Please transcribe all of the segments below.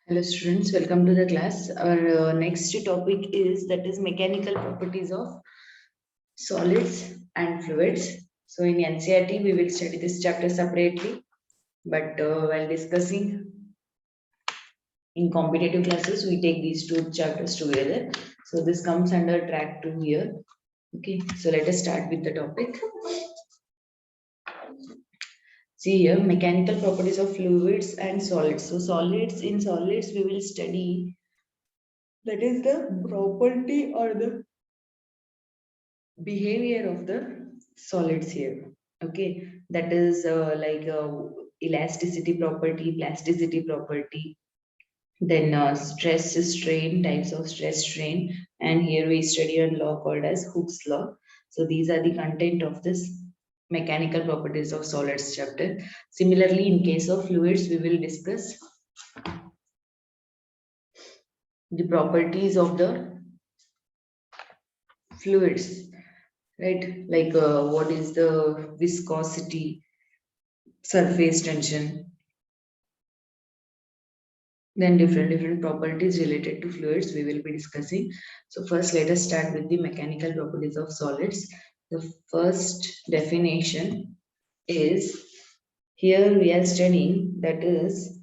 Hello students, welcome to the class. Our next topic is mechanical properties of solids and fluids. So in NCERT we will study this chapter separately, but while discussing in competitive classes we take these two chapters together. So this comes under track 2 here. Okay, so let us start with the topic. See here, mechanical properties of fluids and solids. So in solids we will study that is the property or the behavior of the solids here. Okay, that is elasticity property, plasticity property, then stress strain, types of stress strain, and here we study a law called as Hooke's law. So these are the content of this mechanical properties of solids chapter. Similarly, in case of fluids we will discuss the properties of the fluids, right? What is the viscosity, surface tension, then different properties related to fluids we will be discussing. So first let us start with the mechanical properties of solids. The first definition is, here we are studying, that is,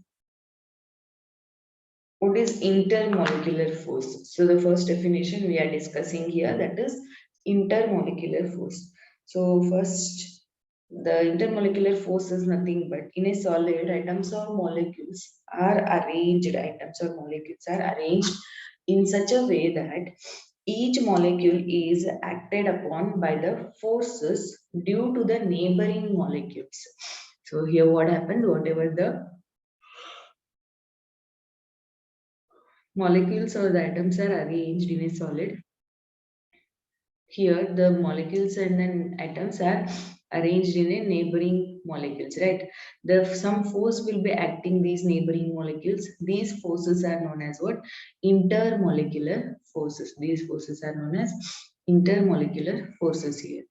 what is intermolecular force. So the first definition we are discussing here, that is intermolecular force. So first, the intermolecular force is nothing but in a solid, atoms or molecules are arranged in such a way that each molecule is acted upon by the forces due to the neighboring molecules. So here what happened, whatever the molecules or the atoms are arranged in a solid, here the molecules and then atoms are arranged in a neighboring molecules, right? Some force will be acting these neighboring molecules. These forces are known as what? Intermolecular forces. These forces are known as intermolecular forces here.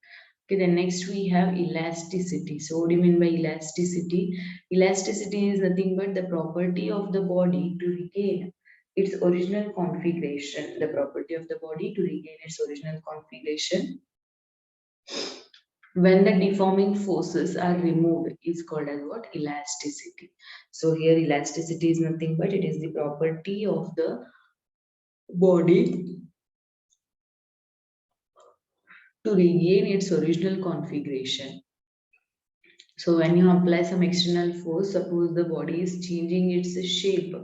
Okay, then next we have elasticity. So what do you mean by elasticity? Elasticity is nothing but the property of the body to regain its original configuration. The property of the body to regain its original configuration when the deforming forces are removed is called as what? Elasticity. So here elasticity is nothing but it is the property of the body to regain its original configuration. So when you apply some external force, suppose the body is changing its shape,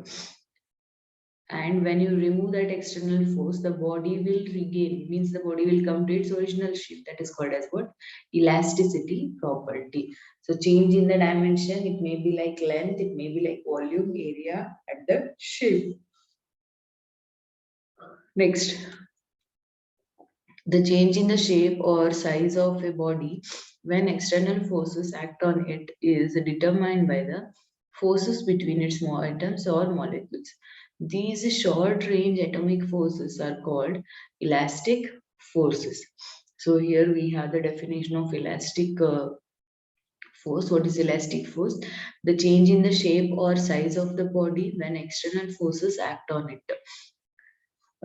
and when you remove that external force, the body will regain, means the body will come to its original shape. That is called as what? Elasticity property. So change in the dimension, it may be like length, it may be like volume, area, and the shape. Next, the change in the shape or size of a body when external forces act on it is determined by the forces between its atoms or molecules. These short range atomic forces are called elastic forces. So here we have the definition of elastic force. What is elastic force? The change in the shape or size of the body when external forces act on it.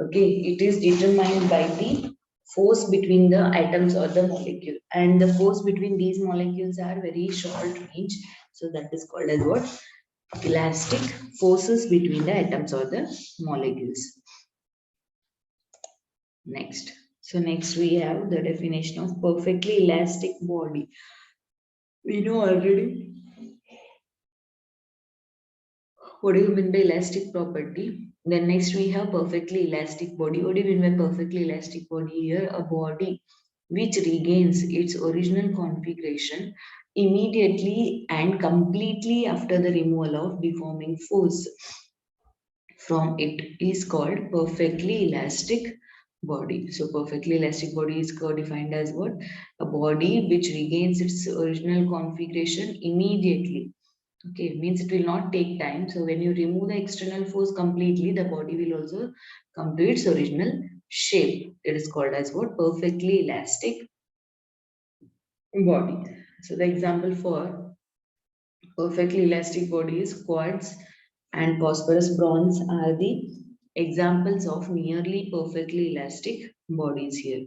Okay, it is determined by the force between the atoms or the molecule, and the force between these molecules are very short range. So that is called as what? Elastic forces between the atoms or the molecules. Next. So next we have the definition of perfectly elastic body. We know already what do you mean by elastic property. Then next we have perfectly elastic body. What do you mean by perfectly elastic body? Here a body which regains its original configuration immediately and completely after the removal of deforming force from it is called perfectly elastic body. So perfectly elastic body is defined as what? A body which regains its original configuration immediately. Okay, means it will not take time. So when you remove the external force completely, the body will also come to its original shape. It is called as what? Perfectly elastic body. So the example for perfectly elastic body is quartz and phosphorus bronze are the examples of nearly perfectly elastic bodies here.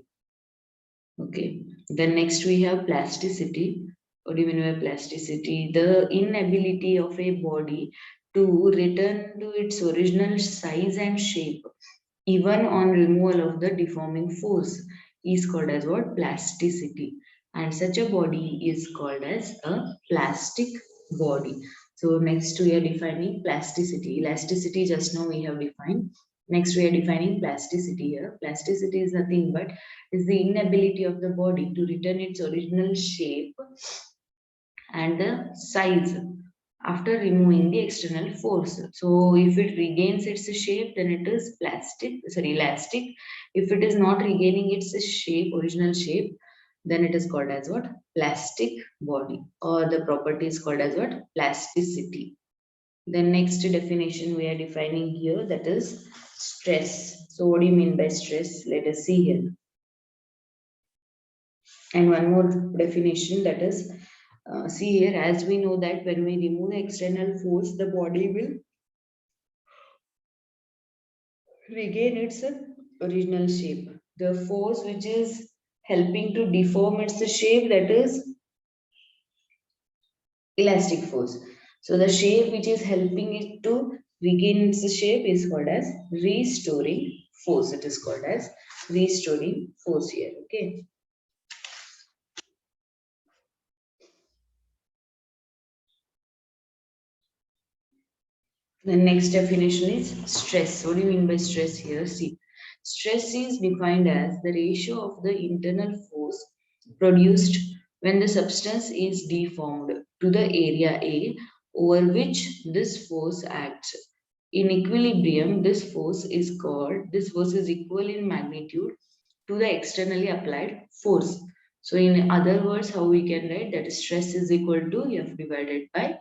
Okay. Then next we have plasticity. What do you mean by plasticity? The inability of a body to return to its original size and shape, even on removal of the deforming force, is called as what? Plasticity. And such a body is called as a plastic body. So next we are defining plasticity. Elasticity just now we have defined. Next we are defining plasticity here. Plasticity is nothing but is the inability of the body to return its original shape and the size after removing the external force. So if it regains its shape, then it is elastic. If it is not regaining its shape, original shape, then it is called as what? Plastic body, or the property is called as what? Plasticity. The next definition we are defining here, that is stress. So what do you mean by stress? Let us see here. And one more definition, that is, see here, as we know that when we remove the external force, the body will regain its original shape. The force which is helping to deform its shape, that is elastic force. So the shape which is helping it to regain its shape is called as restoring force. It is called as restoring force here. Okay. The next definition is stress. What do you mean by stress here? See, stress is defined as the ratio of the internal force produced when the substance is deformed to the area A over which this force acts. In equilibrium, this force is equal in magnitude to the externally applied force. So in other words, how we can write that stress is equal to F divided by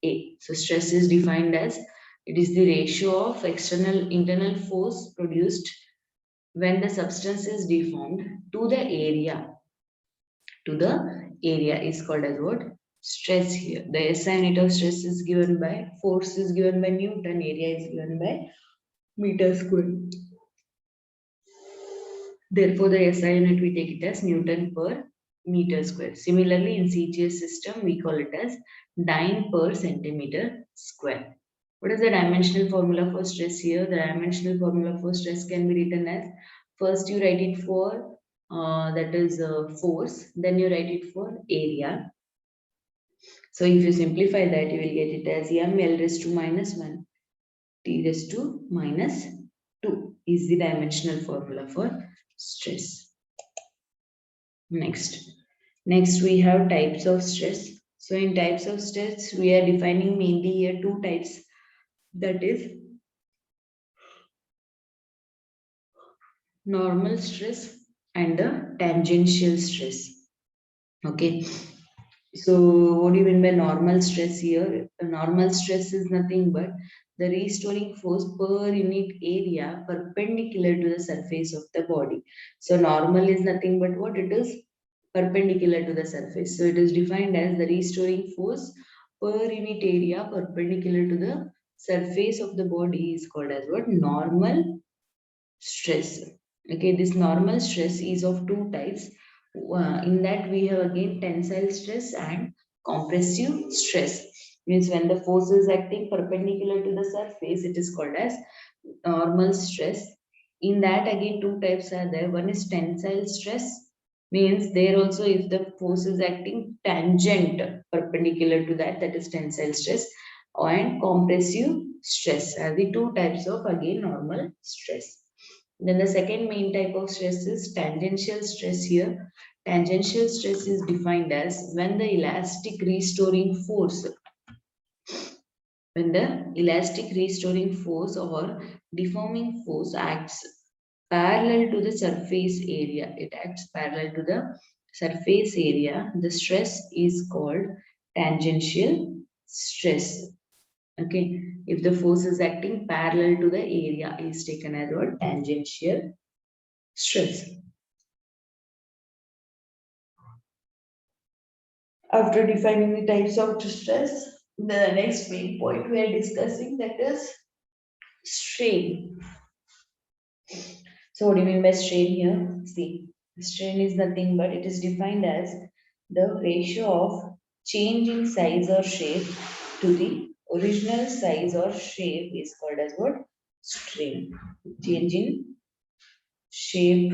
A. So stress is defined as it is the ratio of external internal force produced when the substance is deformed to the area is called as what? Stress here. The SI unit of stress is given by, force is given by Newton, area is given by meter square. Therefore, the SI unit we take it as Newton per meter square. Similarly, in CGS system, we call it as dyne per centimeter square. What is the dimensional formula for stress here? The dimensional formula for stress can be written as, first you write it for that is force, then you write it for area. So if you simplify that, you will get it as m L raised to minus 1 T raised to minus 2 is the dimensional formula for stress. Next we have types of stress. So in types of stress, we are defining mainly here two types, that is normal stress and the tangential stress. Okay. So what do you mean by normal stress here? The normal stress is nothing but the restoring force per unit area perpendicular to the surface of the body. So normal is nothing but what it is? Perpendicular to the surface. So it is defined as the restoring force per unit area perpendicular to the surface of the body is called as what? Normal stress. Okay, this normal stress is of two types. In that we have again tensile stress and compressive stress. Means when the force is acting perpendicular to the surface, it is called as normal stress. In that again two types are there. One is tensile stress, means there also if the force is acting tangent perpendicular to that, that is tensile stress, and compressive stress are the two types of again normal stress. Then the second main type of stress is tangential stress here. Tangential stress is defined as when the elastic restoring force or deforming force acts parallel to the surface area. It acts parallel to the surface area. The stress is called tangential stress. Okay, if the force is acting parallel to the area is taken as what? Tangential stress. After defining the types of stress, The next main point we are discussing, that is strain. So what do you mean by strain here? See, strain is nothing but it is defined as the ratio of change in size or shape to the original size or shape is called as what? Strain. Change in shape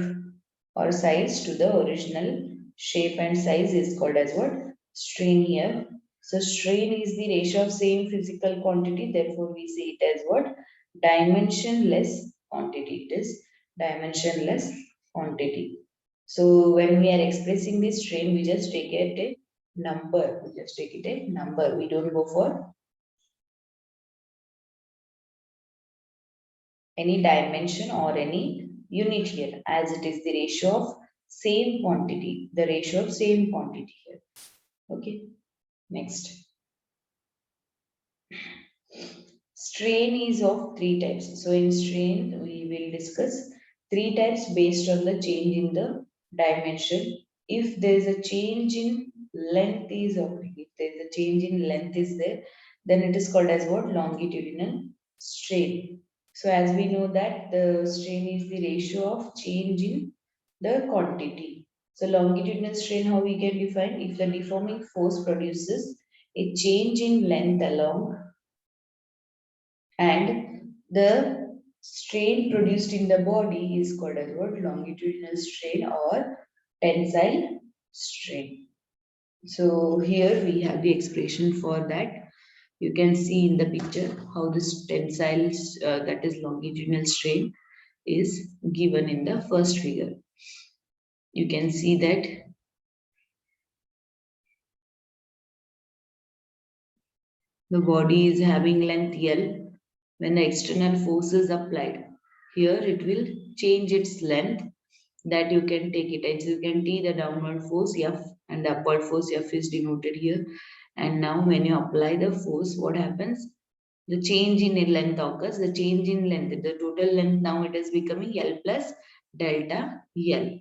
or size to the original shape and size is called as what? Strain here. So strain is the ratio of same physical quantity, therefore we say it as what? Dimensionless quantity. It is dimensionless quantity. So when we are expressing this strain, we just take it a number. We just take it a number. We don't go for any dimension or any unit here, as it is the ratio of same quantity, the ratio of same quantity here. Okay, next. Strain is of three types. So in strain, we will discuss three types based on the change in the dimension. If there is a change in length is occurring, if there is a change in length is there, then it is called as what? Longitudinal strain. So as we know that the strain is the ratio of change in the quantity. So longitudinal strain, how we can define? If the deforming force produces a change in length along, and the strain produced in the body is called as what? Longitudinal strain or tensile strain. So here we have the expression for that. You can see in the picture how this tensile, that is longitudinal strain, is given in the first figure. You can see that the body is having length L. When the external force is applied, here it will change its length, that you can take it as you can see the downward force F and the upward force F is denoted here. And now when you apply the force, what happens? The change in length occurs. The change in length, the total length now it is becoming L plus delta L.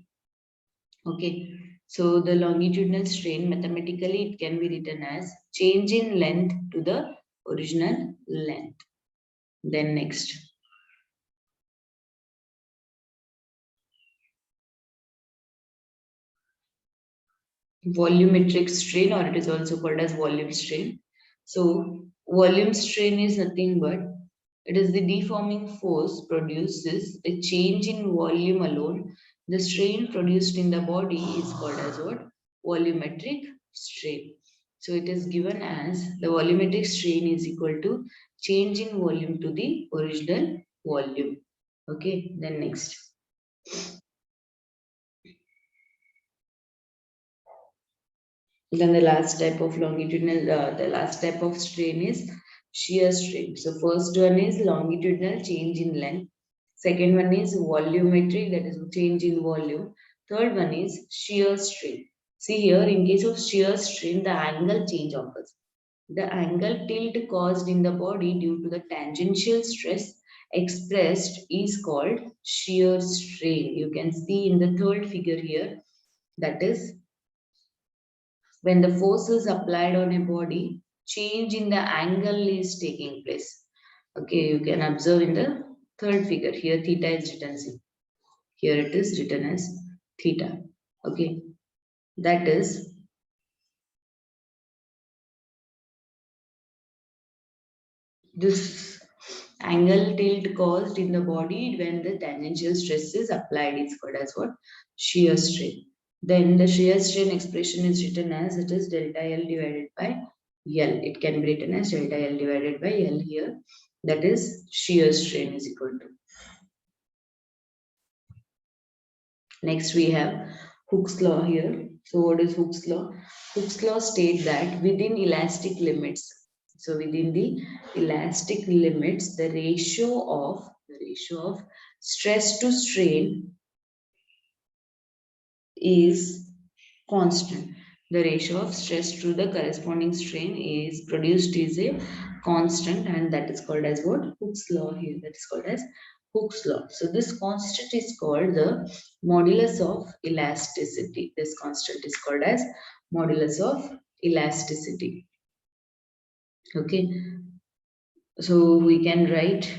Okay. So the longitudinal strain, mathematically it can be written as change in length to the original length. Then next. Volumetric strain, or it is also called as volume strain. So volume strain is nothing but it is the deforming force produces a change in volume alone. The strain produced in the body is called as what? Volumetric strain. So it is given as the volumetric strain is equal to change in volume to the original volume. Okay, then next. Then the last type of longitudinal, the last type of strain is shear strain. So first one is longitudinal change in length. Second one is volumetric, that is change in volume. Third one is shear strain. See here, in case of shear strain, the angle change occurs. The angle tilt caused in the body due to the tangential stress expressed is called shear strain. You can see in the third figure here, that is when the force is applied on a body, change in the angle is taking place. Okay, you can observe in the third figure here, theta is written. See, here it is written as theta. Okay, that is this angle tilt caused in the body when the tangential stress is applied. It's called as what? Shear strain. Then the shear strain expression is written as it is delta L divided by L. It can be written as delta L divided by L here. That is shear strain is equal to. Next we have Hooke's law here. So what is Hooke's law? Hooke's law states that within elastic limits, so within the elastic limits, the ratio of stress to strain is constant. The ratio of stress to the corresponding strain is produced is a constant, and that is called as what? Hooke's law here. That is called as Hooke's law. So this constant is called the modulus of elasticity. This constant is called as modulus of elasticity. Okay, so we can write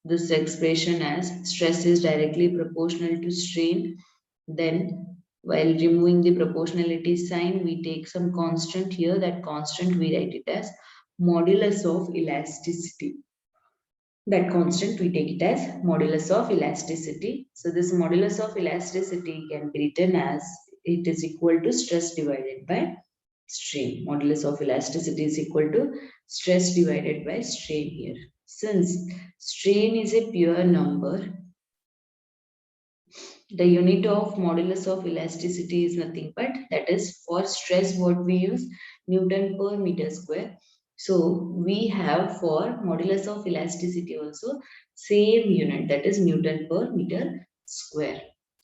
this expression as stress is directly proportional to strain. Then, while removing the proportionality sign, we take some constant here. That constant we write it as modulus of elasticity. That constant we take it as modulus of elasticity. So this modulus of elasticity can be written as it is equal to stress divided by strain. Modulus of elasticity is equal to stress divided by strain here. Since strain is a pure number, the unit of modulus of elasticity is nothing but, that is for stress what we use, Newton per meter square. So we have for modulus of elasticity also same unit, that is Newton per meter square.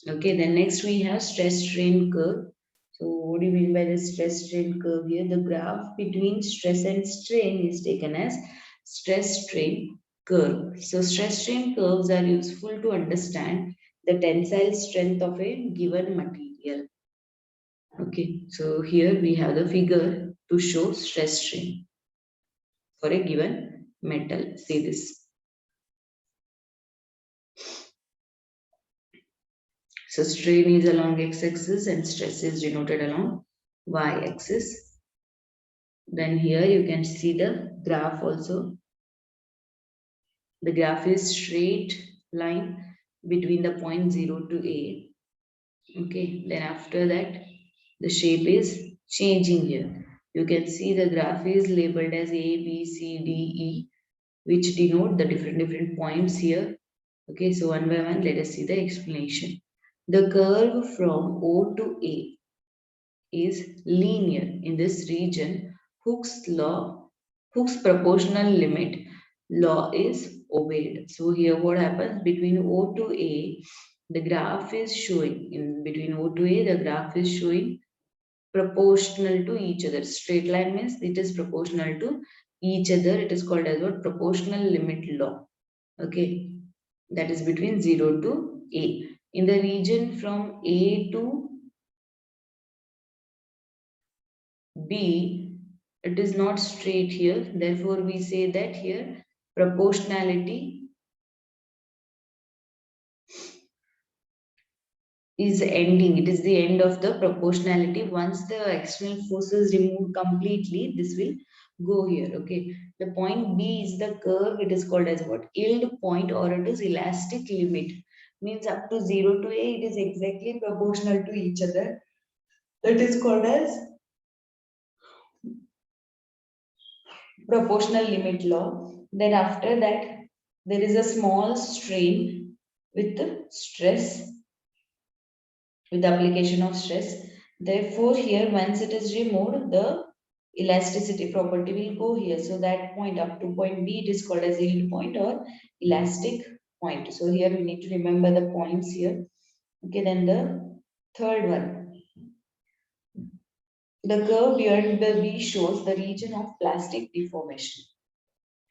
Okay, then next we have stress strain curve. So what do you mean by the stress strain curve here? The graph between stress and strain is taken as stress strain curve. So stress strain curves are useful to understand the tensile strength of a given material. Okay, so here we have the figure to show stress strain for a given metal. See this. So strain is along x-axis and stress is denoted along y-axis. Then here you can see the graph also. The graph is straight line between the point 0 to A. Okay, then after that the shape is changing here. You can see the graph is labeled as A, B, C, D, E, which denote the different points here. Okay, so one by one, let us see the explanation. The curve from O to A is linear in this region. Hooke's proportional limit law is obeyed. So here what happens between O to A, the graph is showing in between O to A, the graph is showing proportional to each other. Straight line means it is proportional to each other. It is called as what? Proportional limit law. Okay, that is between 0 to A. In the region from A to B, it is not straight here. Therefore, we say that here proportionality is ending. It is the end of the proportionality. Once the external force is removed completely, this will go here. Okay. The point B is the curve. It is called as what? Yield point, or it is elastic limit. Means up to 0 to A, it is exactly proportional to each other. That is called as proportional limit law. Then after that, there is a small strain with the stress, with the application of stress. Therefore, here once it is removed, the elasticity property will go here. So that point up to point B, it is called as yield point or elastic point. So here we need to remember the points here. Okay, then the third one. The curve beyond the B shows the region of plastic deformation.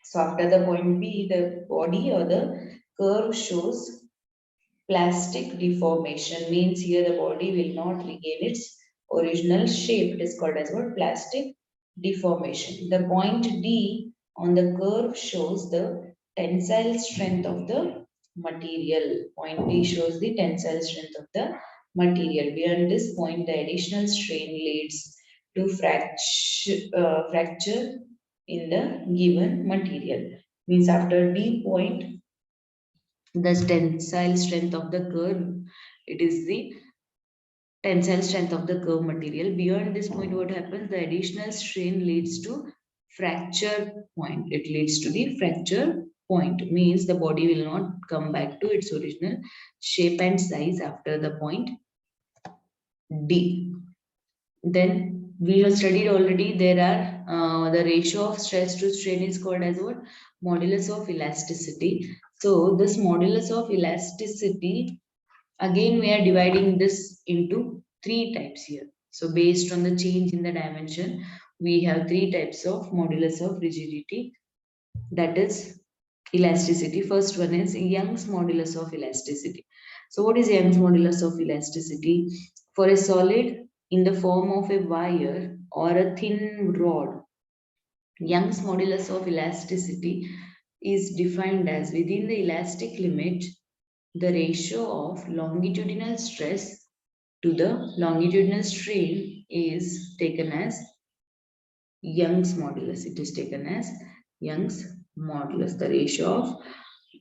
So after the point B, the body or the curve shows plastic deformation, means here the body will not regain its original shape. It is called as what? Plastic deformation. The point D on the curve shows the tensile strength of the material. Point D shows the tensile strength of the material. Beyond this point, the additional strain leads to fracture in the given material. Means after D point, the tensile strength of the curve, it is the tensile strength of the curve material. Beyond this point, what happens? The additional strain leads to fracture point. It leads to the fracture point, means the body will not come back to its original shape and size after the point D. Then we have studied already, there are the ratio of stress to strain is called as what? Modulus of elasticity. So this modulus of elasticity, again we are dividing this into three types here. So based on the change in the dimension, we have three types of modulus of rigidity, that is elasticity. First one is Young's modulus of elasticity. So what is Young's modulus of elasticity? For a solid in the form of a wire or a thin rod, Young's modulus of elasticity is defined as within the elastic limit, the ratio of longitudinal stress to the longitudinal strain is taken as Young's modulus. It is taken as Young's modulus. The ratio of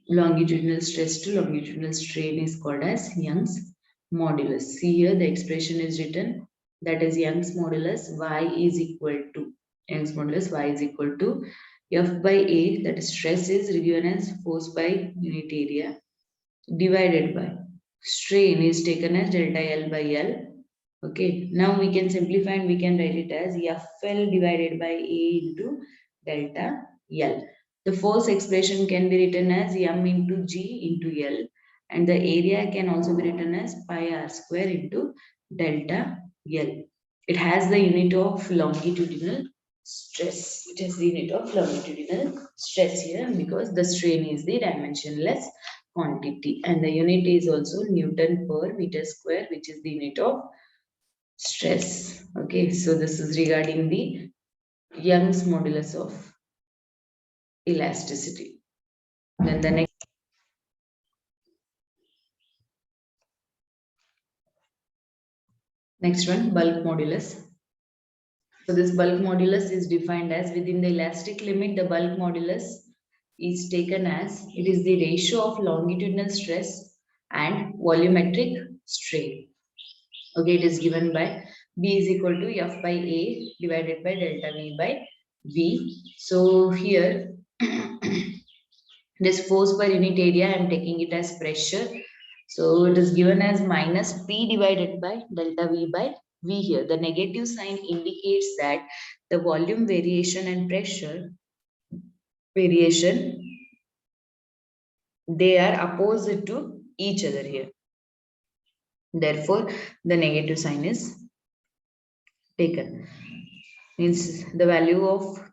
longitudinal stress to longitudinal strain is called as Young's modulus. See here the expression is written, that is Young's modulus y is equal to F by A, that is stress is given as force by unit area, divided by strain is taken as delta L by L. Okay, now we can simplify and we can write it as FL divided by A into delta L. The force expression can be written as M into G into L, and the area can also be written as pi r square into delta L. It has the unit of longitudinal stress. It has the unit of longitudinal stress here because the strain is the dimensionless quantity, and the unit is also Newton per meter square, which is the unit of stress. Okay, so this is regarding the Young's modulus of elasticity. Then the next one, bulk modulus. So this bulk modulus is defined as within the elastic limit, the bulk modulus is taken as it is the ratio of longitudinal stress and volumetric strain. Okay, it is given by B is equal to F by A divided by delta V by V. So here this force per unit area, I am taking it as pressure. So it is given as minus P divided by delta V by V here. The negative sign indicates that the volume variation and pressure variation, they are opposite to each other here. Therefore, the negative sign is taken. Means the value of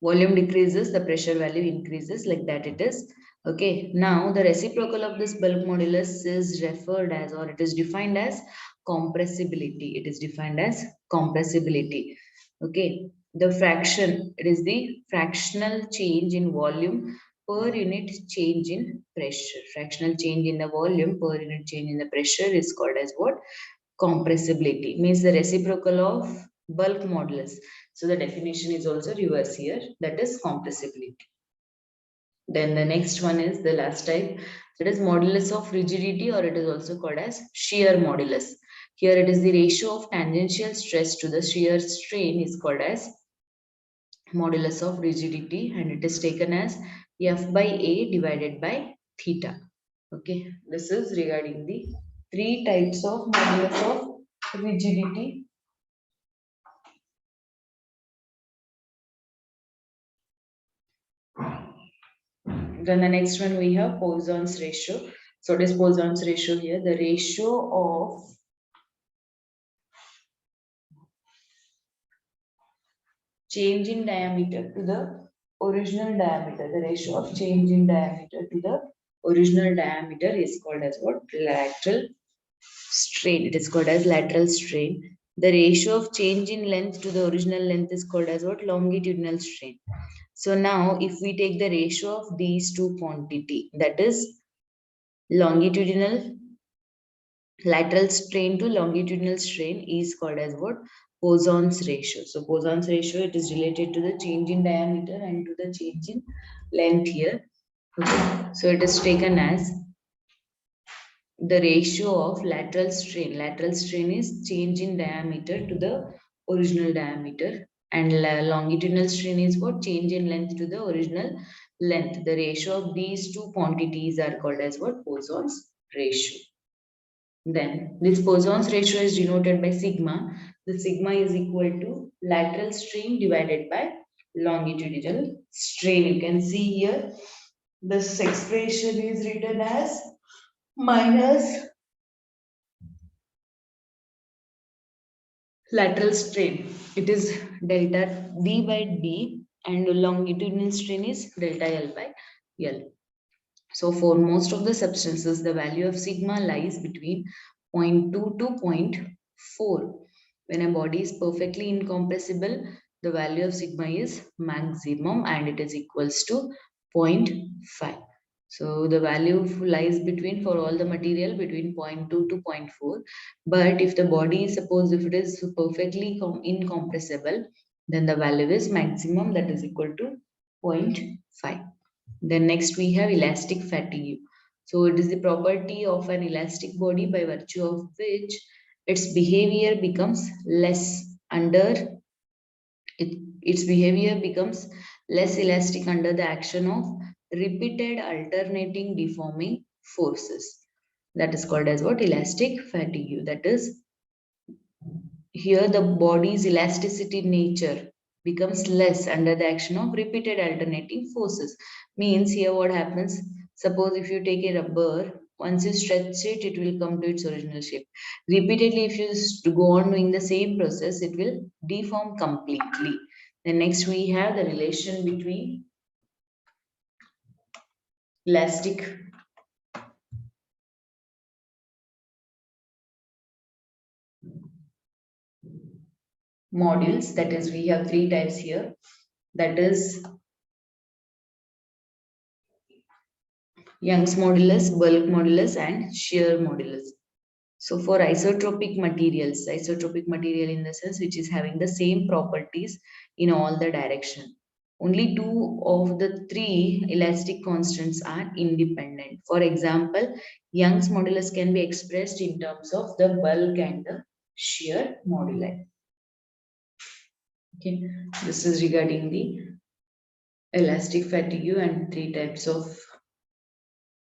volume decreases, the pressure value increases, like that it is. Okay, now the reciprocal of this bulk modulus is referred as, or it is defined as compressibility. It is defined as compressibility. Okay, the fraction, it is the fractional change in volume per unit change in pressure. Fractional change in the volume per unit change in the pressure is called as what? Compressibility. Means the reciprocal of bulk modulus. So the definition is also reverse here, that is compressibility. Then the next one is the last type, that is modulus of rigidity, or it is also called as shear modulus. Here it is the ratio of tangential stress to the shear strain is called as modulus of rigidity, and it is taken as F by A divided by theta. Okay, this is regarding the three types of modulus of rigidity. Then the next one we have Poisson's ratio. So it is Poisson's ratio here, the ratio of change in diameter to the original diameter. The ratio of change in diameter to the original diameter is called as what? Lateral strain. It is called as lateral strain. The ratio of change in length to the original length is called as what? Longitudinal strain. So now if we take the ratio of these two quantity, that is longitudinal lateral strain to longitudinal strain is called as what? Poisson's ratio. So Poisson's ratio, it is related to the change in diameter and to the change in length here. Okay. So it is taken as the ratio of lateral strain. Lateral strain is change in diameter to the original diameter, and longitudinal strain is what? Change in length to the original length. The ratio of these two quantities are called as what? Poisson's ratio. Then this Poisson's ratio is denoted by sigma. The sigma is equal to lateral strain divided by longitudinal strain. You can see here this expression is written as minus lateral strain. It is delta D by D, and longitudinal strain is delta L by L. So for most of the substances, the value of sigma lies between 0.2 to 0.4. When a body is perfectly incompressible, the value of sigma is maximum and it is equals to 0.5. So the value lies between, for all the material, between 0.2 to 0.4. But if the body is, suppose if it is perfectly incompressible, then the value is maximum, that is equal to 0.5. Then next we have elastic fatigue. So it is the property of an elastic body by virtue of which its behavior becomes less under its behavior becomes less elastic under the action of repeated alternating deforming forces. That is called as what? Elastic fatigue. That is, here the body's elasticity nature becomes less under the action of repeated alternating forces. Means here what happens? Suppose if you take a rubber, once you stretch it, it will come to its original shape. Repeatedly, if you go on doing the same process, it will deform completely. Then next we have the relation between elastic modules. That is, we have three types here. That is Young's modulus, bulk modulus, and shear modulus. So for isotropic materials, isotropic material in the sense which is having the same properties in all the direction. Only two of the three elastic constants are independent. For example, Young's modulus can be expressed in terms of the bulk and the shear moduli. Okay, this is regarding the elastic fatigue and three types of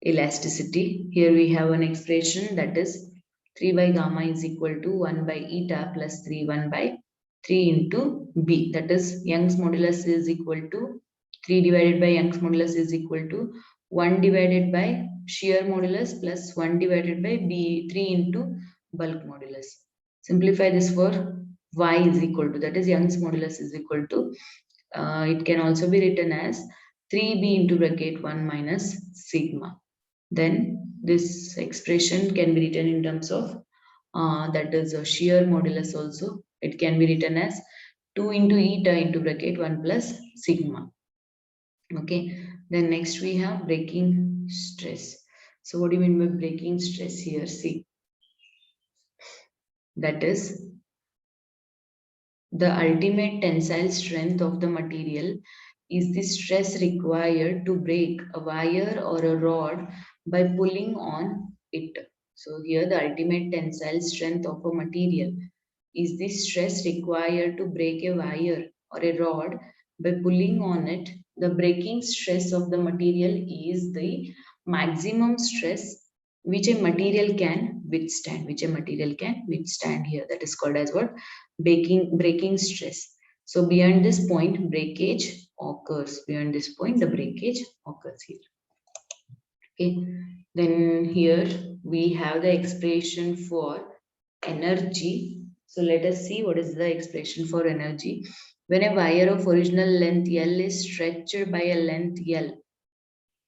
elasticity. Here we have an expression, that is 3 by gamma is equal to 1 by eta plus 3 1 by 3 into b. That is, Young's modulus is equal to 3 divided by Young's modulus is equal to 1 divided by shear modulus plus 1 divided by b 3 into bulk modulus. Simplify this for y is equal to, that is Young's modulus is equal to, it can also be written as 3b into bracket 1 minus sigma. Then this expression can be written in terms of that is a shear modulus also. It can be written as 2 into eta into bracket 1 plus sigma. Okay. Then next we have breaking stress. So what do you mean by breaking stress here? See, that is the ultimate tensile strength of the material is the stress required to break a wire or a rod by pulling on it. So here the ultimate tensile strength of a material is the stress required to break a wire or a rod by pulling on it. The breaking stress of the material is the maximum stress which a material can withstand, here. That is called as what? Breaking stress. So beyond this point, breakage occurs. Beyond this point, the breakage occurs here. Okay. Then here we have the expression for energy. So let us see what is the expression for energy. When a wire of original length L is stretched by a length L.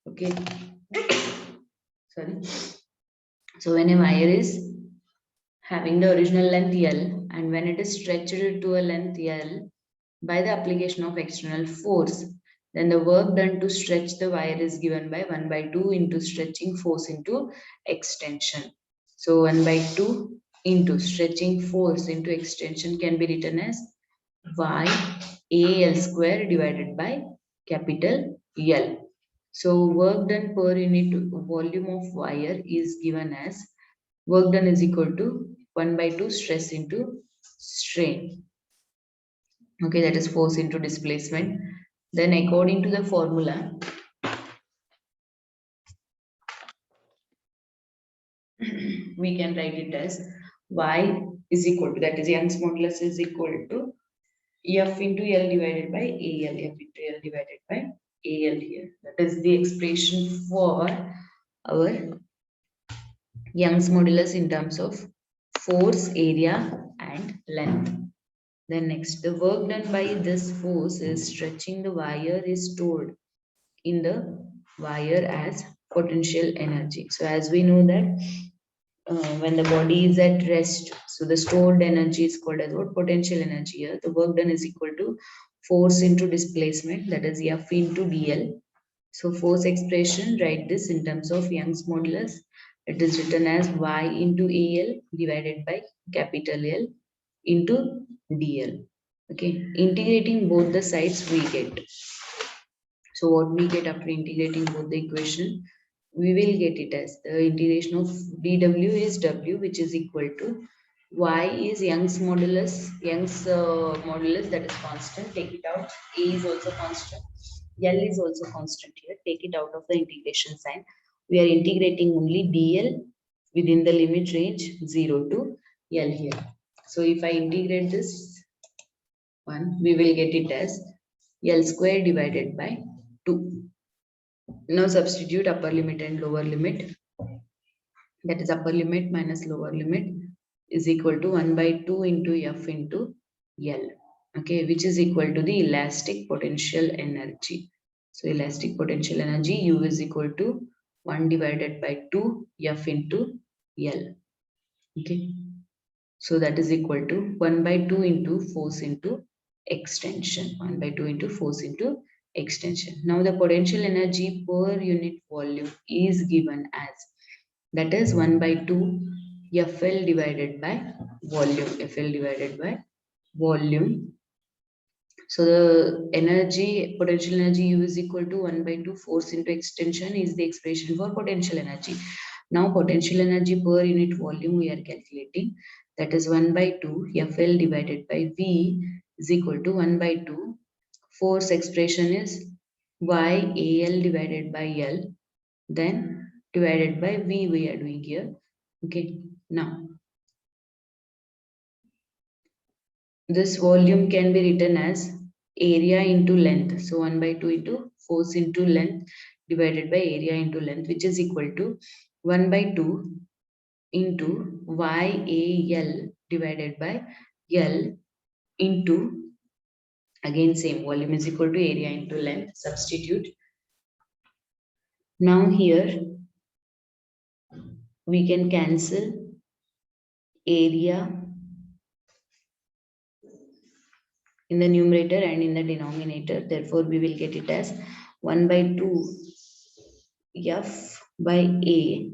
Okay. Sorry. So when a wire is having the original length L and when it is stretched to a length L by the application of external force, then the work done to stretch the wire is given by 1 by 2 into stretching force into extension. So 1 by 2 into stretching force into extension can be written as y AL square divided by capital L. So work done per unit volume of wire is given as work done is equal to 1 by 2 stress into strain. Okay, that is force into displacement. Then according to the formula, we can write it as y is equal to, that is Young's modulus is equal to F into L divided by AL, F into L divided by AL here. That is the expression for our Young's modulus in terms of force, area and length. Then next, the work done by this force is stretching the wire is stored in the wire as potential energy. So as we know that when the body is at rest, so the stored energy is called as what? Potential energy. Here, the work done is equal to force into displacement, that is F into dl. So force expression, write this in terms of Young's modulus. It is written as Y into AL divided by capital L into DL. Okay, integrating both the sides we get. So what we get after integrating both the equation, we will get it as the integration of dw is w, which is equal to y is Young's modulus, that is constant. Take it out. A is also constant. L is also constant here. Take it out of the integration sign. We are integrating only dl within the limit range 0 to L here. So if I integrate this one, we will get it as L square divided by 2. Now substitute upper limit and lower limit. That is upper limit minus lower limit is equal to 1 by 2 into F into L. Okay, which is equal to the elastic potential energy. So elastic potential energy U is equal to 1 divided by 2 F into L. Okay. So that is equal to 1 by 2 into force into extension. 1 by 2 into force into extension. Now the potential energy per unit volume is given as, that is 1 by 2 FL divided by volume. FL divided by volume. So the energy, potential energy U is equal to 1 by 2 force into extension is the expression for potential energy. Now potential energy per unit volume we are calculating. That is 1 by 2 FL divided by V is equal to 1 by 2. Force expression is YAL divided by L. Then divided by V we are doing here. Okay. Now this volume can be written as area into length. So 1 by 2 into force into length divided by area into length, which is equal to 1 by 2 into YAL divided by L into, again same, volume is equal to area into length. Substitute. Now here we can cancel area in the numerator and in the denominator. Therefore, we will get it as 1 by 2 F by A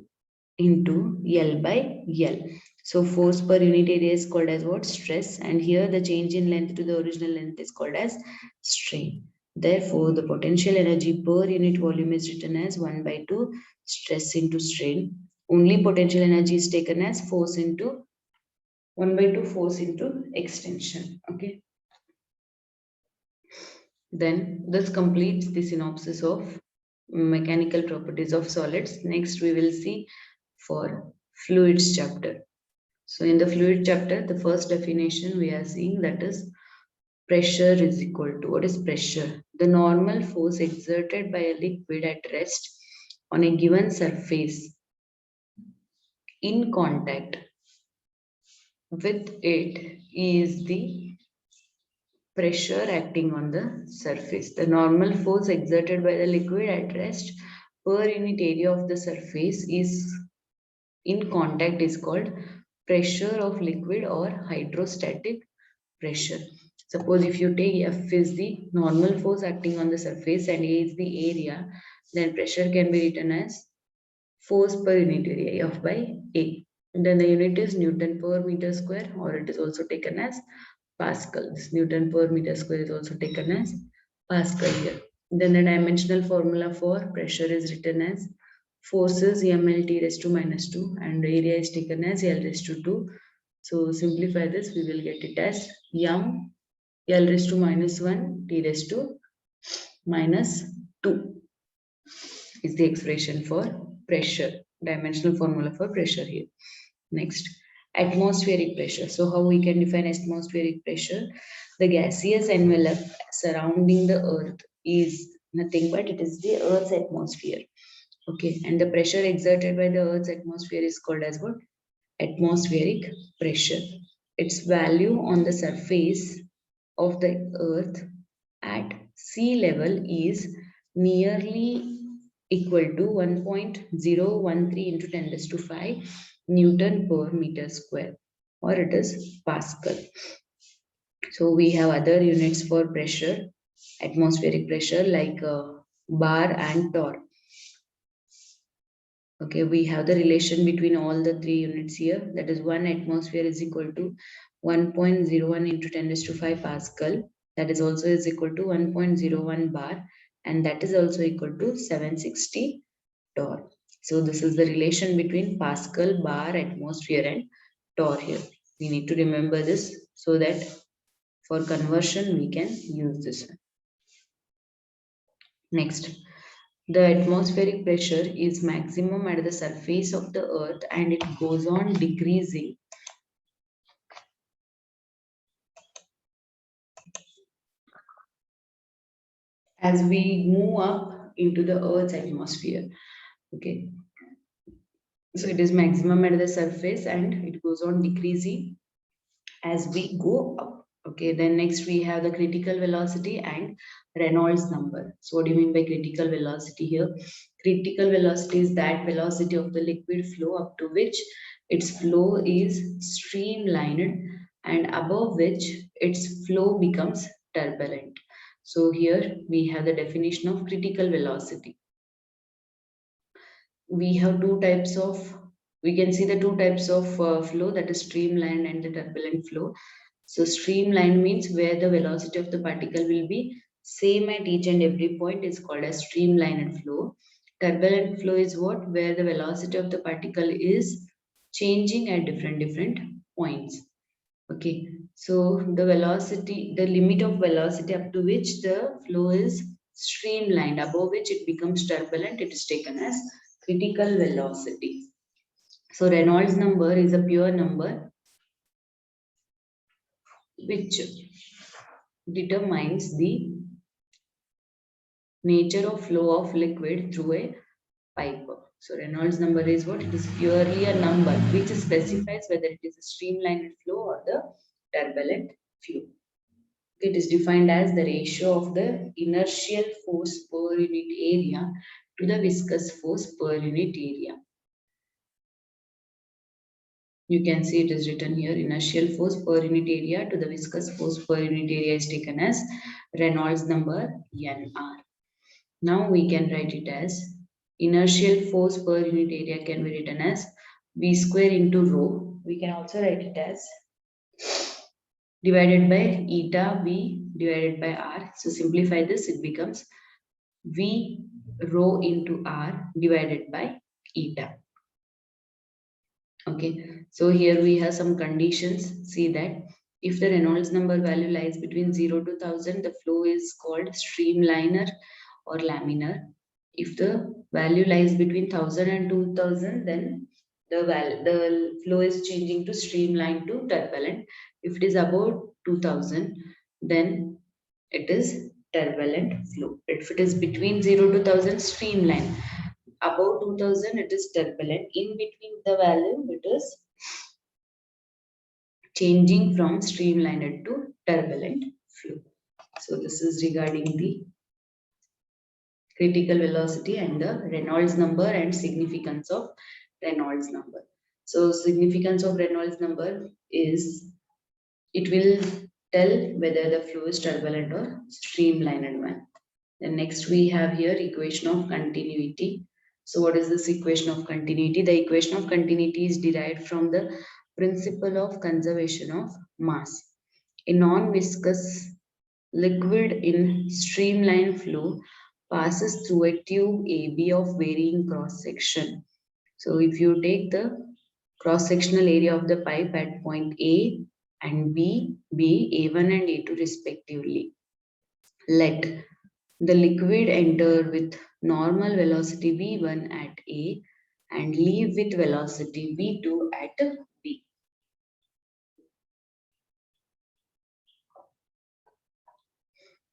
into L by L. So force per unit area is called as what? Stress. And here the change in length to the original length is called as strain. Therefore, the potential energy per unit volume is written as 1 by 2 stress into strain. Only potential energy is taken as force into 1 by 2 force into extension. Okay. Then this completes the synopsis of mechanical properties of solids. Next, we will see for fluids chapter. So in the fluid chapter, the first definition we are seeing, that is pressure is equal to, what is pressure? The normal force exerted by a liquid at rest on a given surface in contact with it is the pressure acting on the surface. The normal force exerted by the liquid at rest per unit area of the surface is in contact is called pressure of liquid or hydrostatic pressure. Suppose if you take F is the normal force acting on the surface and A is the area, then pressure can be written as force per unit area, F by A. And then the unit is Newton per meter square, or it is also taken as Pascal. This Newton per meter square is also taken as Pascal here. Then the dimensional formula for pressure is written as forces mLT raised to minus 2 and area is taken as L raised to 2. So simplify this, we will get it as m L raised to minus 1 T raised to minus 2 is the expression for pressure, dimensional formula for pressure here. Next, atmospheric pressure. So how we can define atmospheric pressure? The gaseous envelope surrounding the earth is nothing but it is the earth's atmosphere. Okay, and the pressure exerted by the earth's atmosphere is called as what? Atmospheric pressure. Its value on the surface of the earth at sea level is nearly equal to 1.013 into 10 raised to 5 Newton per meter square, or it is Pascal. So we have other units for pressure, atmospheric pressure, like bar and torr. Okay, we have the relation between all the three units here. That is 1 atmosphere is equal to 1.01 into 10 raised to 5 Pascal. That is also is equal to 1.01 bar, and that is also equal to 760 torr. So this is the relation between Pascal, bar, atmosphere, and torr here. We need to remember this so that for conversion we can use this one. Next, the atmospheric pressure is maximum at the surface of the earth and it goes on decreasing as we move up into the earth's atmosphere. Okay, so it is maximum at the surface and it goes on decreasing as we go up. Okay, then next we have the critical velocity and Reynolds number. So what do you mean by critical velocity here? Critical velocity is that velocity of the liquid flow up to which its flow is streamlined and above which its flow becomes turbulent. So here we have the definition of critical velocity. We have two types of, we can see the two types of flow, that is streamlined and the turbulent flow. So streamlined means where the velocity of the particle will be same at each and every point is called as streamlined flow. Turbulent flow is what? Where the velocity of the particle is changing at different points. Okay, so the velocity, the limit of velocity up to which the flow is streamlined, above which it becomes turbulent, it is taken as critical velocity. So Reynolds number is a pure number which determines the nature of flow of liquid through a pipe. So Reynolds number is what? It is purely a number which specifies whether it is a streamlined flow or the turbulent flow. It is defined as the ratio of the inertial force per unit area to the viscous force per unit area. You can see it is written here, inertial force per unit area to the viscous force per unit area is taken as Reynolds number NR. Now we can write it as inertial force per unit area can be written as V square into rho. We can also write it as divided by eta V divided by R. So simplify this, it becomes V rho into R divided by eta. Okay, so here we have some conditions. See that if the Reynolds number value lies between 0 to 1000, the flow is called streamliner or laminar. If the value lies between 1000 and 2000, then the flow is changing to streamlined to turbulent. If it is above 2000, then it is turbulent flow. If it is between 0 to 1000, streamline. Above 2000, it is turbulent. In between the value, it is changing from streamlined to turbulent flow. So this is regarding the critical velocity and the Reynolds number and significance of Reynolds number. So significance of Reynolds number is it will tell whether the flow is turbulent or streamlined one. Then next we have here equation of continuity. So what is this equation of continuity? The equation of continuity is derived from the principle of conservation of mass. A non-viscous liquid in streamline flow passes through a tube AB of varying cross section. So if you take the cross sectional area of the pipe at point A and B, A1 and A2 respectively, let the liquid enter with normal velocity V1 at A and leave with velocity V2 at B.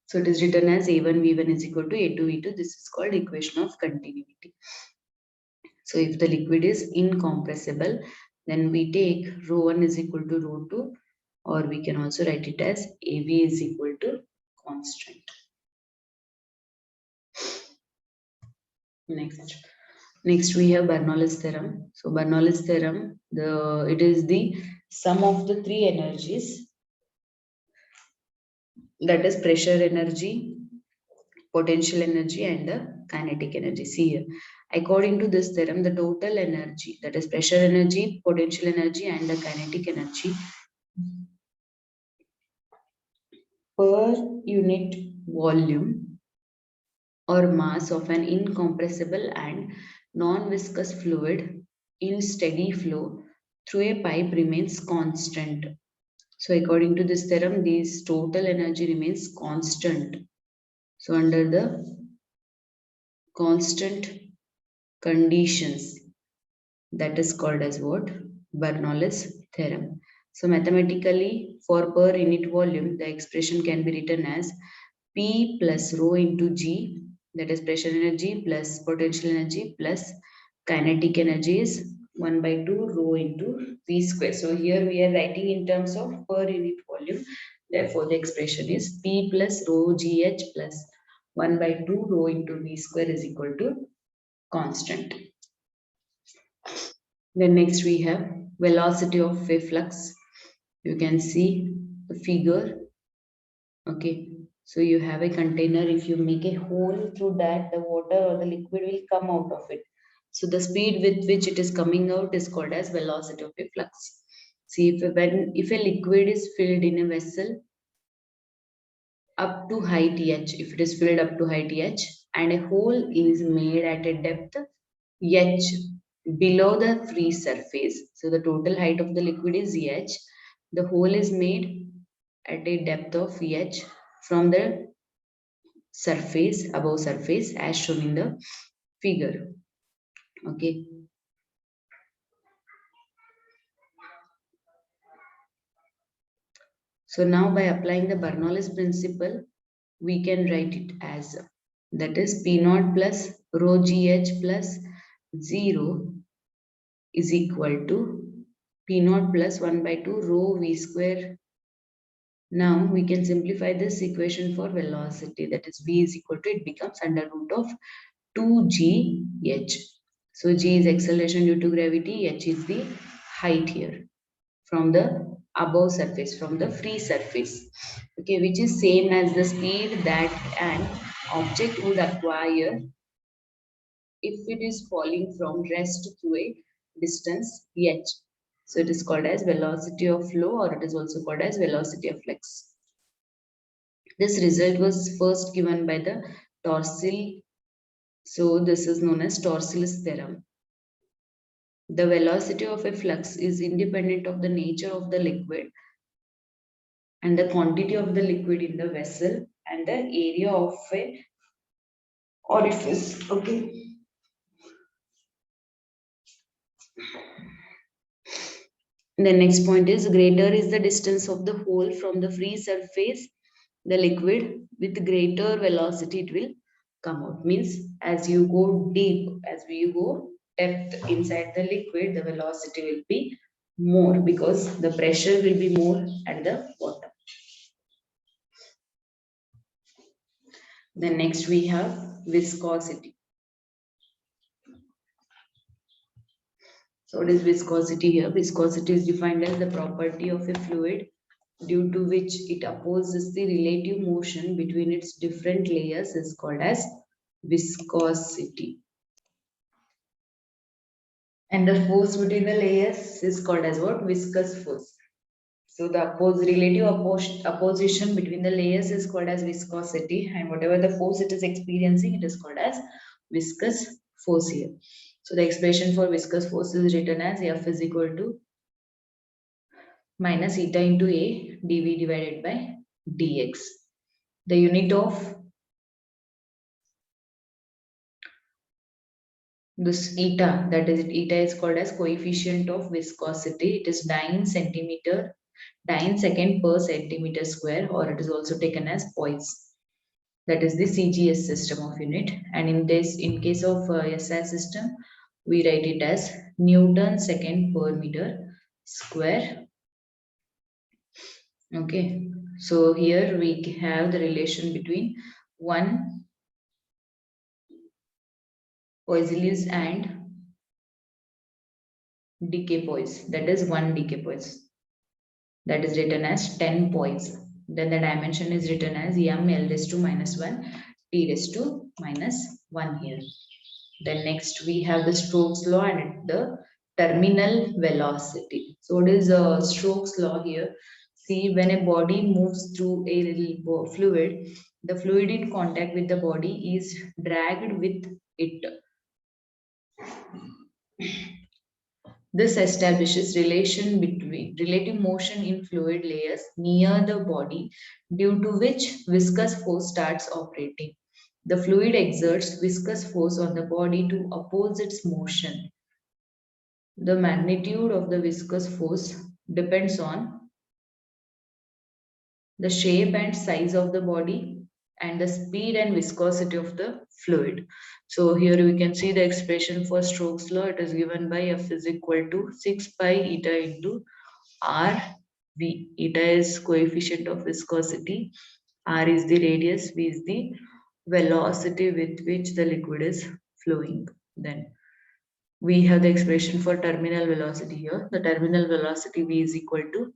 So it is written as A1 V1 is equal to A2 V2. This is called equation of continuity. So if the liquid is incompressible, then we take rho 1 is equal to rho 2, or we can also write it as AV is equal to constant. Next, Next we have Bernoulli's theorem. So Bernoulli's theorem, it is the sum of the three energies, that is pressure energy, potential energy and the kinetic energy. See here, according to this theorem, the total energy, that is pressure energy, potential energy and the kinetic energy per unit volume or mass of an incompressible and non-viscous fluid in steady flow through a pipe remains constant. So according to this theorem, this total energy remains constant. So under the constant conditions, that is called as what? Bernoulli's theorem. So mathematically, for per unit volume, the expression can be written as P plus rho into G, that is pressure energy plus potential energy plus kinetic energy is 1 by 2 rho into V square. So here we are writing in terms of per unit volume. Therefore, the expression is P plus rho GH plus 1 by 2 rho into V square is equal to constant. Then next we have velocity of wave flux. You can see the figure. Okay. So you have a container. If you make a hole through that, the water or the liquid will come out of it. So the speed with which it is coming out is called as velocity of a flux. See, if a liquid is filled in a vessel up to height h, if it is filled up to height h, and a hole is made at a depth h below the free surface. So the total height of the liquid is h. The hole is made at a depth of h from the surface, above surface, as shown in the figure. Okay. So now by applying the Bernoulli's principle, we can write it as, that is P naught plus rho GH plus 0 is equal to P naught plus 1 by 2 rho V square. Now we can simplify this equation for velocity, that is V is equal to, it becomes under root of 2gh. So g is acceleration due to gravity, h is the height here from the above surface, from the free surface, okay, which is same as the speed that an object would acquire if it is falling from rest through a distance h. So it is called as velocity of flow, or it is also called as velocity of flux. This result was first given by the Torsil. So this is known as Torsil's theorem. The velocity of a flux is independent of the nature of the liquid and the quantity of the liquid in the vessel and the area of a orifice. Okay. The next point is, greater is the distance of the hole from the free surface, the liquid, with greater velocity it will come out. Means as you go deep, as you go depth inside the liquid, the velocity will be more because the pressure will be more at the bottom. Then next we have viscosity. So what is viscosity here? Viscosity is defined as the property of a fluid due to which it opposes the relative motion between its different layers is called as viscosity. And the force between the layers is called as what? Viscous force. So the opposition between the layers is called as viscosity, and whatever the force it is experiencing, it is called as viscous force here. So the expression for viscous force is written as F is equal to minus eta into A dV divided by dx. The unit of this eta, that is eta is called as coefficient of viscosity. It is dyne second per centimeter square, or it is also taken as Poise. That is the CGS system of unit. And in case of SI system, we write it as Newton second per meter square. Okay. So here we have the relation between 1 Poisilius and decapoise. That is 1 decapoise. That is written as 10 poise. Then the dimension is written as m l raised to minus 1 t raised to minus 1 here. Then next we have the Stokes law and the terminal velocity. So what is Stokes law here? See, when a body moves through a little fluid, the fluid in contact with the body is dragged with it. This establishes relation between relative motion in fluid layers near the body, due to which viscous force starts operating. The fluid exerts viscous force on the body to oppose its motion. The magnitude of the viscous force depends on the shape and size of the body and the speed and viscosity of the fluid. So here we can see the expression for Stokes law. It is given by F is equal to 6 pi eta into R V. Eta is coefficient of viscosity, R is the radius, V is the velocity with which the liquid is flowing. Then we have the expression for terminal velocity here. The terminal velocity V is equal to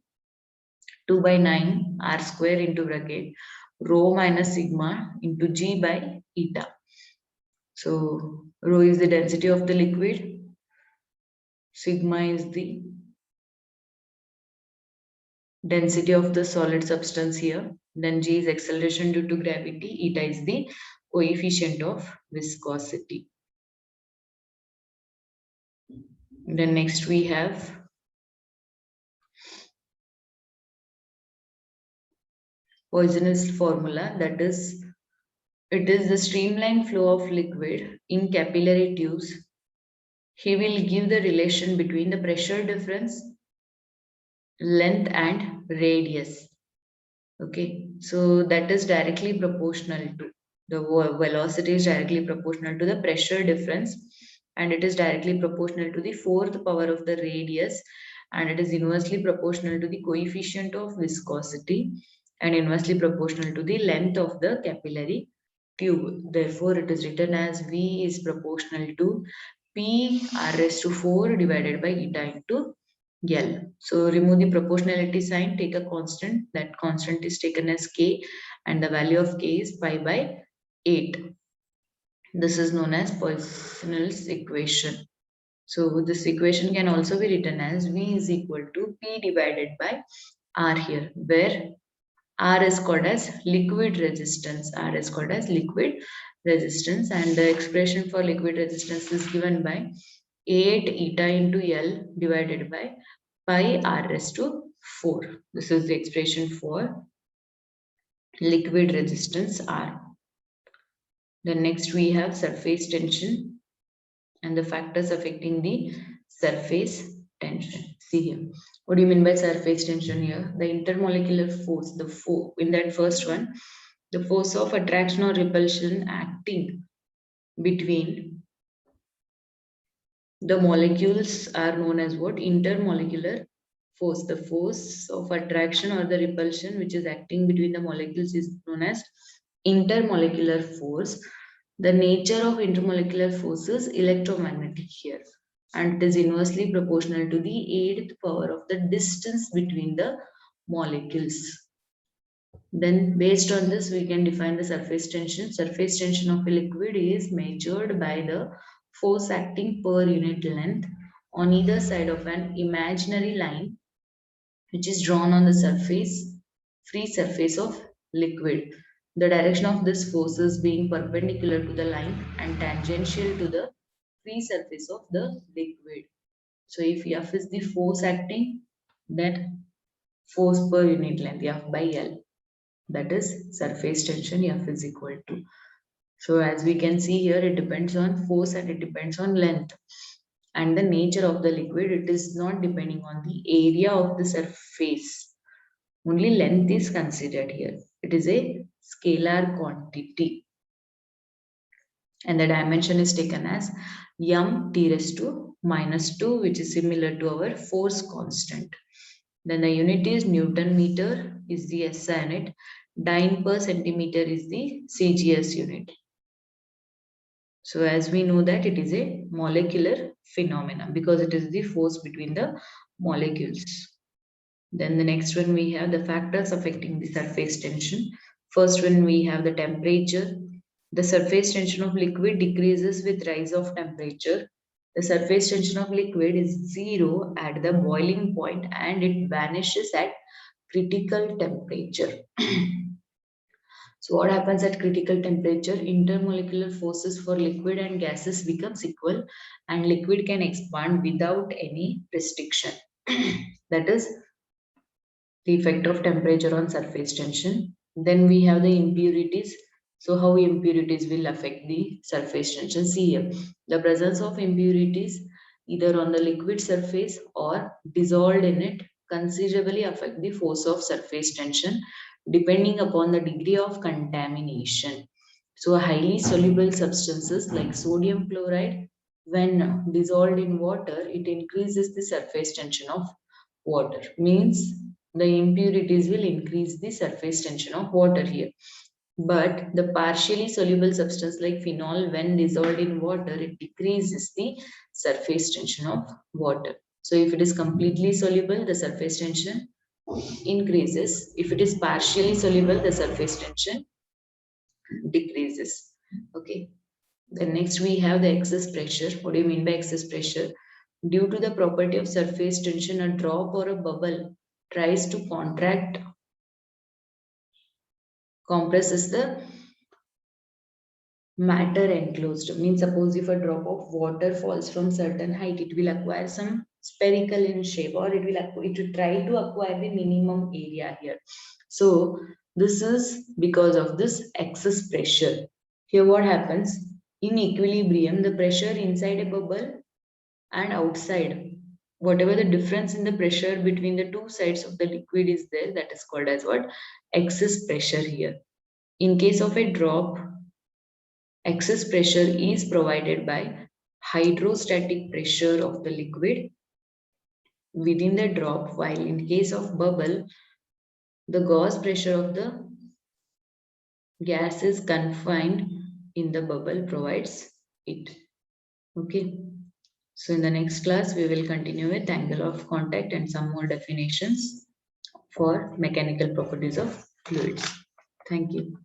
2 by 9 R square into bracket rho minus sigma into G by eta. So rho is the density of the liquid, sigma is the density of the solid substance here. Then G is acceleration due to gravity, eta is the coefficient of viscosity. Then next we have Poisson's formula, that is, it is the streamlined flow of liquid in capillary tubes. He will give the relation between the pressure difference, length and radius. Okay, so that is directly proportional to the velocity is directly proportional to the pressure difference, and it is directly proportional to the fourth power of the radius, and it is inversely proportional to the coefficient of viscosity and inversely proportional to the length of the capillary tube. Therefore, it is written as V is proportional to P R raised to 4 divided by eta into L. So remove the proportionality sign, take a constant. That constant is taken as K, and the value of K is pi by 8. This is known as Poisson's equation. So this equation can also be written as V is equal to P divided by R here, where R is called as liquid resistance. R is called as liquid resistance, and the expression for liquid resistance is given by 8 eta into L divided by pi R raised to 4. This is the expression for liquid resistance R. Then next we have surface tension and the factors affecting the surface tension. See here. What do you mean by surface tension here? The intermolecular force, in that first one, the force of attraction or repulsion acting between the molecules are known as what? Intermolecular force. The force of attraction or the repulsion which is acting between the molecules is known as intermolecular force. The nature of intermolecular force is electromagnetic here, and it is inversely proportional to the eighth power of the distance between the molecules. Then based on this, we can define the surface tension. Surface tension of a liquid is measured by the force acting per unit length on either side of an imaginary line which is drawn on the free surface of liquid. The direction of this force is being perpendicular to the line and tangential to the free surface of the liquid. So if F is the force acting, then force per unit length, F by L. That is surface tension, F is equal to. So as we can see here, it depends on force and it depends on length. And the nature of the liquid, it is not depending on the area of the surface. Only length is considered here. It is a scalar quantity. And the dimension is taken as m t raised to minus 2, which is similar to our force constant. Then the unit is Newton meter is the SI unit. Dyne per centimeter is the CGS unit. So as we know that it is a molecular phenomenon because it is the force between the molecules. Then the next one we have the factors affecting the surface tension. First one we have the temperature. The surface tension of liquid decreases with rise of temperature. The surface tension of liquid is zero at the boiling point and it vanishes at critical temperature. So what happens at critical temperature? Intermolecular forces for liquid and gases becomes equal and liquid can expand without any restriction. That is the effect of temperature on surface tension. Then we have the impurities. So how impurities will affect the surface tension? See here, the presence of impurities either on the liquid surface or dissolved in it considerably affect the force of surface tension depending upon the degree of contamination. So highly soluble substances like sodium chloride, when dissolved in water, it increases the surface tension of water. Means the impurities will increase the surface tension of water here. But the partially soluble substance like phenol, when dissolved in water, it decreases the surface tension of water. So if it is completely soluble, the surface tension increases. If it is partially soluble, the surface tension decreases. Okay. Then next we have the excess pressure. What do you mean by excess pressure? Due to the property of surface tension, a drop or a bubble tries to contract, compresses the matter enclosed. Means suppose if a drop of water falls from certain height, it will acquire some spherical in shape or it will try to acquire the minimum area here. So this is because of this excess pressure. Here what happens? In equilibrium, the pressure inside a bubble and outside, whatever the difference in the pressure between the two sides of the liquid is there, that is called as what? Excess pressure here. In case of a drop, excess pressure is provided by hydrostatic pressure of the liquid within the drop, while in case of bubble, the gauge pressure of the gas is confined in the bubble provides it. Okay. So in the next class, we will continue with angle of contact and some more definitions for mechanical properties of fluids. Thank you.